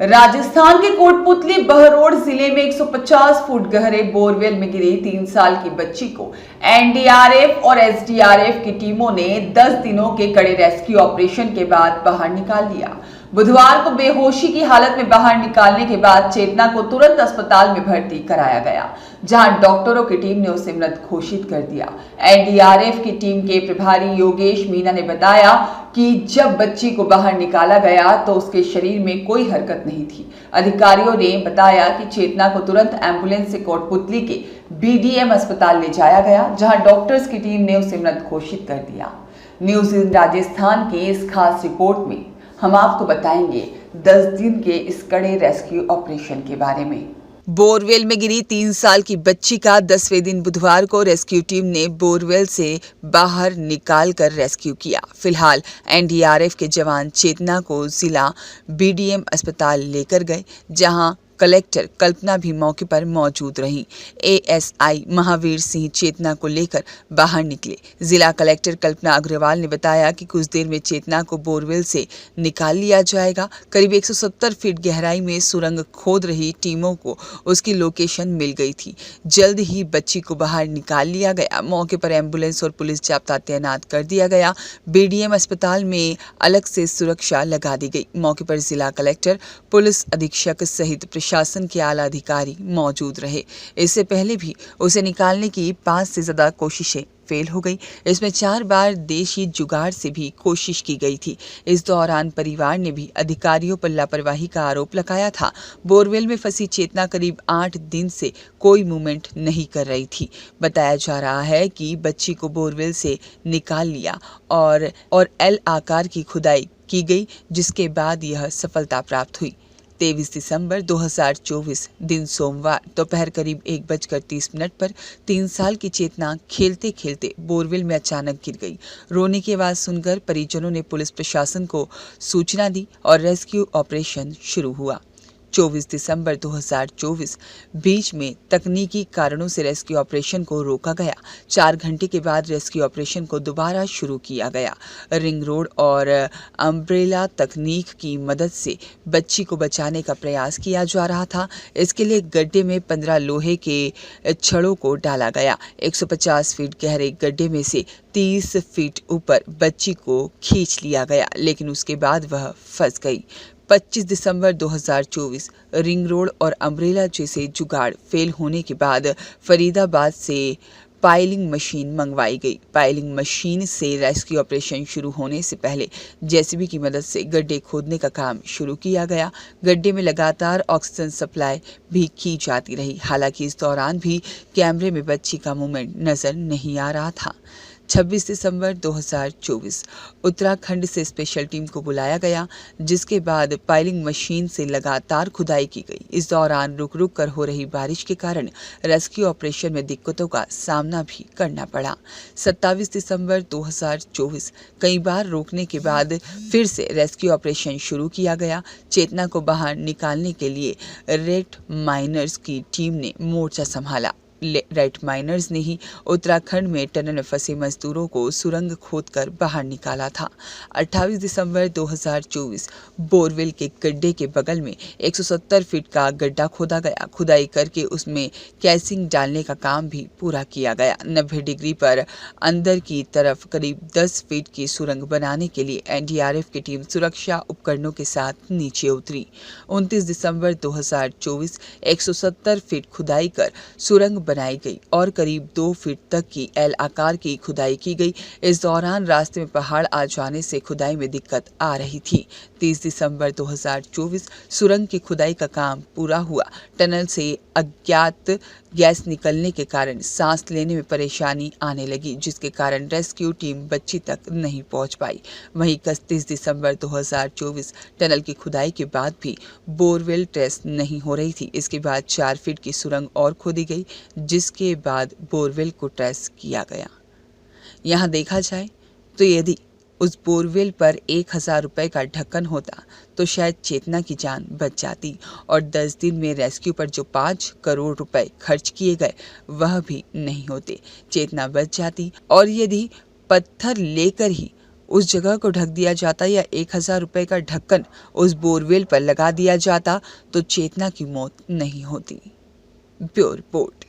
राजस्थान के कोटपुतली बहरोड जिले में 150 फुट गहरे बोरवेल में गिरी 3 साल की बच्ची को एनडीआरएफ और एसडीआरएफ की टीमों ने 10 दिनों के कड़े रेस्क्यू ऑपरेशन के बाद बाहर निकाल लिया। बुधवार को बेहोशी की हालत में बाहर निकालने के बाद चेतना को तुरंत अस्पताल में भर्ती कराया गया, जहां डॉक्टरों की टीम ने उसे मृत घोषित कर दिया। एनडीआरएफ की टीम के प्रभारी योगेश मीना ने बताया कि जब बच्ची को बाहर निकाला गया तो उसके शरीर में कोई हरकत नहीं थी। अधिकारियों ने बताया कि चेतना को तुरंत एम्बुलेंस से कोटपुतली के बीडीएम अस्पताल ले जाया गया, जहां डॉक्टर्स की टीम ने उसे मृत घोषित कर दिया। न्यूज़ इन राजस्थान की इस खास रिपोर्ट में हम आपको बताएंगे 10 दिन के इस कड़े रेस्क्यू ऑपरेशन के बारे में। बोरवेल में गिरी 3 साल की बच्ची का 10वें दिन बुधवार को रेस्क्यू टीम ने बोरवेल से बाहर निकाल कर रेस्क्यू किया। फिलहाल एनडीआरएफ के जवान चेतना को जिला बीडीएम अस्पताल लेकर गए, जहां कलेक्टर कल्पना भी मौके पर मौजूद रहीं। एएसआई महावीर सिंह चेतना को लेकर बाहर निकले। जिला कलेक्टर कल्पना अग्रवाल ने बताया कि कुछ देर में चेतना को बोरवेल से निकाल लिया जाएगा। करीब 170 फीट गहराई में सुरंग खोद रही टीमों को उसकी लोकेशन मिल गई थी। जल्द ही बच्ची को बाहर निकाल लिया गया। मौके पर एम्बुलेंस और पुलिस जाब्ता तैनात कर दिया गया। बीडीएम अस्पताल में अलग से सुरक्षा लगा दी गई। मौके पर जिला कलेक्टर, पुलिस अधीक्षक सहित शासन के आला अधिकारी मौजूद रहे। इससे पहले भी उसे निकालने की 5 से ज्यादा कोशिशें फेल हो गई। इसमें 4 बार देशी जुगाड़ से भी कोशिश की गई थी। इस दौरान परिवार ने भी अधिकारियों पर लापरवाही का आरोप लगाया था। बोरवेल में फंसी चेतना करीब 8 दिन से कोई मूवमेंट नहीं कर रही थी। बताया जा रहा है कि बच्ची को बोरवेल से निकाल लिया और एल आकार की खुदाई की गई, जिसके बाद यह सफलता प्राप्त हुई। 23 दिसंबर 2024 दिन सोमवार दोपहर करीब 1:30 पर 3 साल की चेतना खेलते खेलते बोरवेल में अचानक गिर गई। रोने की आवाज सुनकर परिजनों ने पुलिस प्रशासन को सूचना दी और रेस्क्यू ऑपरेशन शुरू हुआ। 24 दिसंबर 2024 बीच में तकनीकी कारणों से रेस्क्यू ऑपरेशन को रोका गया। 4 घंटे के बाद रेस्क्यू ऑपरेशन को दोबारा शुरू किया गया। रिंग रोड और अम्ब्रेला तकनीक की मदद से बच्ची को बचाने का प्रयास किया जा रहा था। इसके लिए गड्ढे में 15 लोहे के छड़ों को डाला गया। 150 फीट गहरे गड्ढे में से 30 फीट ऊपर बच्ची को खींच लिया गया, लेकिन उसके बाद वह फंस गई। 25 दिसंबर 2024 रिंग रोड और अम्ब्रेला जैसे जुगाड़ फेल होने के बाद फरीदाबाद से पाइलिंग मशीन मंगवाई गई। पाइलिंग मशीन से रेस्क्यू ऑपरेशन शुरू होने से पहले जेसीबी की मदद से गड्ढे खोदने का काम शुरू किया गया। गड्ढे में लगातार ऑक्सीजन सप्लाई भी की जाती रही। हालांकि इस दौरान भी कैमरे में बच्ची का मूवमेंट नजर नहीं आ रहा था। 26 दिसंबर 2024 उत्तराखंड से स्पेशल टीम को बुलाया गया, जिसके बाद पाइलिंग मशीन से लगातार खुदाई की गई। इस दौरान रुक रुक कर हो रही बारिश के कारण रेस्क्यू ऑपरेशन में दिक्कतों का सामना भी करना पड़ा। 27 दिसंबर 2024 कई बार रोकने के बाद फिर से रेस्क्यू ऑपरेशन शुरू किया गया। चेतना को बाहर निकालने के लिए रेड माइनर्स की टीम ने मोर्चा संभाला। रेड माइनर्स ने ही उत्तराखंड में टनल में फंसे मजदूरों को सुरंग खोदकर बाहर निकाला था। 28 दिसंबर 2024 बोरवेल के गड्ढे के बगल में 170 फीट का गड्ढा खोदा गया। खुदाई करके उसमें कैसिंग डालने का काम भी पूरा किया गया। 90 डिग्री पर अंदर की तरफ करीब 10 फीट की सुरंग बनाने के लिए एनडीआरएफ की टीम सुरक्षा उपकरणों के साथ नीचे उतरी। 29 दिसंबर 2024 170 फीट खुदाई कर सुरंग बनाई गई और करीब 2 फीट तक की एल आकार की खुदाई की गई। इस दौरान रास्ते में पहाड़ आ जाने से खुदाई में दिक्कत आ रही थी। 30 दिसंबर 2024 सुरंग की खुदाई का काम पूरा हुआ। टनल से अज्ञात गैस निकलने के कारण सांस लेने में परेशानी आने लगी, जिसके कारण रेस्क्यू टीम बच्ची तक नहीं पहुंच पाई। वहीं 31 दिसंबर 2024 टनल की खुदाई के बाद भी बोरवेल टेस्ट नहीं हो रही थी। इसके बाद 4 फीट की सुरंग और खोदी गई, जिसके बाद बोरवेल को टेस्ट किया गया। यहाँ देखा जाए तो यदि उस बोरवेल पर 1000 रुपए का ढक्कन होता तो शायद चेतना की जान बच जाती और 10 दिन में रेस्क्यू पर जो 5 करोड़ रुपए खर्च किए गए वह भी नहीं होते। चेतना बच जाती और यदि पत्थर लेकर ही उस जगह को ढक दिया जाता या 1000 रुपए का ढक्कन उस बोरवेल पर लगा दिया जाता तो चेतना की मौत नहीं होती। Bureau report.